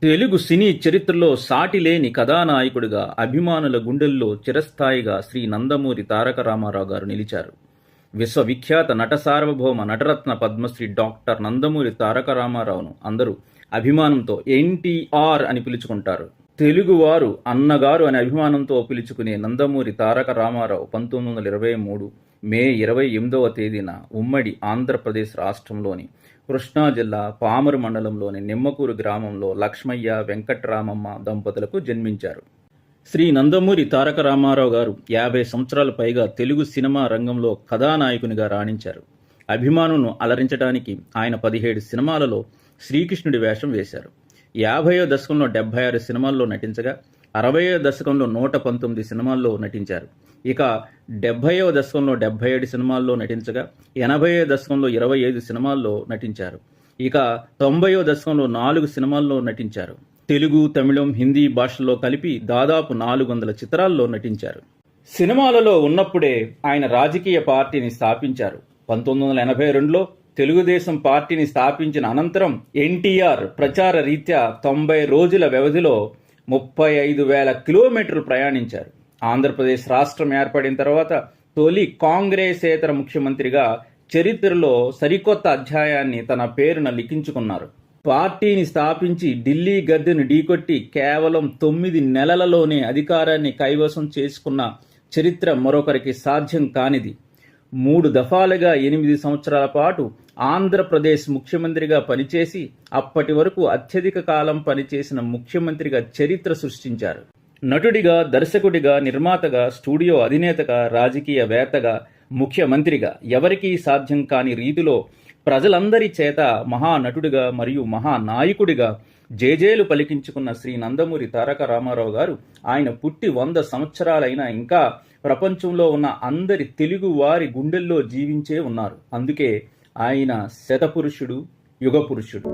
తెలుగు సినీ చరిత్రలో సాటిలేని కథానాయకుడిగా అభిమానుల గుండెల్లో చిరస్థాయిగా శ్రీ నందమూరి తారక రామారావు గారు నిలిచారు. విశ్వవిఖ్యాత నట సార్వభౌమ నటరత్న పద్మశ్రీ డాక్టర్ నందమూరి తారక రామారావును అందరూ అభిమానంతో ఎన్టీఆర్ అని పిలుచుకుంటారు. తెలుగువారు అన్నగారు అనే అభిమానంతో పిలుచుకునే నందమూరి తారక రామారావు 1923 మే 28వ తేదీన ఉమ్మడి ఆంధ్రప్రదేశ్ రాష్ట్రంలోని కృష్ణా జిల్లా పామరు మండలంలోని నిమ్మకూరు గ్రామంలో లక్ష్మయ్య వెంకట్రామమ్మ దంపతులకు జన్మించారు. శ్రీ నందమూరి తారక రామారావు గారు 50 సంవత్సరాల పైగా తెలుగు సినిమా రంగంలో కథానాయకునిగా రాణించారు. అభిమానులను అలరించడానికి ఆయన 17 సినిమాలలో శ్రీకృష్ణుడి వేషం వేశారు. 50వ దశకంలో 76 సినిమాల్లో నటించగా 60వ దశకంలో 119 సినిమాల్లో నటించారు. ఇక 70వ దశకంలో 77 సినిమాల్లో నటించగా 80వ దశకంలో 25 సినిమాల్లో నటించారు. ఇక 90వ దశకంలో 4 సినిమాల్లో నటించారు. తెలుగు, తమిళం, హిందీ భాషల్లో కలిపి దాదాపు 400 చిత్రాల్లో నటించారు. సినిమాలలో ఉన్నప్పుడే ఆయన రాజకీయ పార్టీని స్థాపించారు. 1982లో తెలుగుదేశం పార్టీని స్థాపించిన అనంతరం ఎన్టీఆర్ ప్రచార రీత్యా 90 రోజుల వ్యవధిలో 35,000 కిలోమీటర్లు ప్రయాణించారు. ఆంధ్రప్రదేశ్ రాష్ట్రం ఏర్పడిన తర్వాత తొలి కాంగ్రెసేతర ముఖ్యమంత్రిగా చరిత్రలో సరికొత్త అధ్యాయాన్ని తన పేరున లిఖించుకున్నారు. పార్టీని స్థాపించి ఢిల్లీ గద్దెను ఢీకొట్టి కేవలం 9 నెలలలోనే అధికారాన్ని కైవసం చేసుకున్న చరిత్ర మరొకరికి సాధ్యం కానిది. 3 దఫాలుగా 8 సంవత్సరాల పాటు ఆంధ్రప్రదేశ్ ముఖ్యమంత్రిగా పనిచేసి అప్పటి వరకు అత్యధిక కాలం పనిచేసిన ముఖ్యమంత్రిగా చరిత్ర సృష్టించారు. నటుడిగా, దర్శకుడిగా, నిర్మాతగా, స్టూడియో అధినేతగా, రాజకీయవేత్తగా, ముఖ్యమంత్రిగా ఎవరికీ సాధ్యం కాని రీతిలో ప్రజలందరి చేత మహానటుడిగా మరియు మహానాయకుడిగా జేజేలు పలికించుకున్న శ్రీ నందమూరి తారక రామారావు గారు ఆయన పుట్టి 100 సంవత్సరాలైనా ఇంకా ప్రపంచంలో ఉన్న అందరి తెలుగు వారి గుండెల్లో జీవించే ఉన్నారు. అందుకే ఆయన శతపురుషుడు, యుగపురుషుడు.